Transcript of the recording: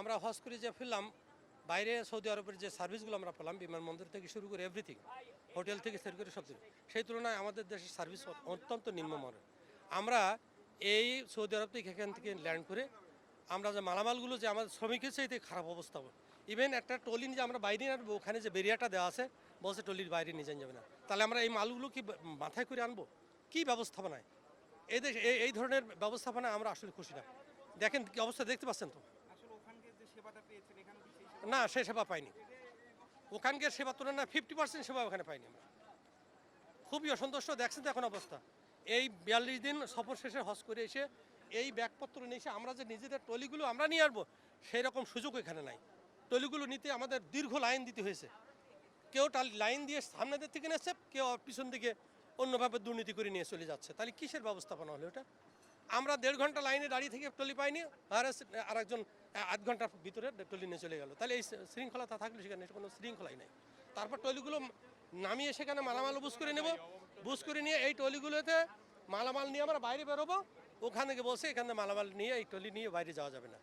আমরা হজ করে যে ফিরলাম, বাইরে সৌদি আরবের যে সার্ভিসগুলো আমরা পেলাম বিমানবন্দর থেকে শুরু করে এভরিথিং, হোটেল থেকে শুরু করে সব কিছু, সেই তুলনায় আমাদের দেশের সার্ভিস অত্যন্ত নিম্নমানের। আমরা এই সৌদি আরব থেকে এখান থেকে ল্যান্ড করে আমরা যে মালামালগুলো যে আমাদের শ্রমিকের চাইতে খারাপ অবস্থা, ইভেন একটা ট্রলি যে আমরা বাইরে আনবো, ওখানে যে বেরিয়াটা দেওয়া আছে বলছে ট্রলির বাইরে নিয়ে যাবে না। তাহলে আমরা এই মালগুলো কি মাথায় করে আনবো? কী ব্যবস্থাপনায় এই দেশ এই ধরনের ব্যবস্থাপনা আমরা আসলে খুশি না। দেখেন কি অবস্থা, দেখতে পাচ্ছেন তো। না, সে সেবা পাইনি। ওখানকার সেবা তুলনায় 50% সেবা ওখানে পাইনি আমরা। খুবই অসন্তুষ্ট। দেখছেন তো এখন অবস্থা। এই 42 দিন সফর শেষে হজ করে এসে এই ব্যাগপত্র নিয়ে এসে আমরা যে নিজেদের ট্রলিগুলো আমরা নিয়ে আসবো, সেই রকম সুযোগ এখানে নাই। ট্রলিগুলো নিতে আমাদের দীর্ঘ লাইন দিতে হয়েছে। কেউ লাইন দিয়ে সামনের থেকে নিচ্ছে, কেউ পিছন দিকে অন্যভাবে দুর্নীতি করে নিয়ে চলে যাচ্ছে। তাহলে কিসের ব্যবস্থাপনা হলো এটা? আমরা 1.5 ঘন্টা লাইনে দাঁড়িয়ে থেকে ট্রলি পাইনি, আর একজন আধ ঘন্টার ভিতরে ট্রলি নিয়ে চলে গেল। তাহলে এই শৃঙ্খলাটা থাকলে সেখানে কোনো শৃঙ্খলাই নাই। তারপর ট্রলিগুলো নামিয়ে সেখানে মালামাল বুঝ করে নেব, বুঝ করে নিয়ে এই ট্রলিগুলোতে মালামাল নিয়ে আমরা বাইরে বেরোবো। ওখানে গিয়ে বসে এখানে মালামাল নিয়ে এই ট্রলি নিয়ে বাইরে যাওয়া যাবে না।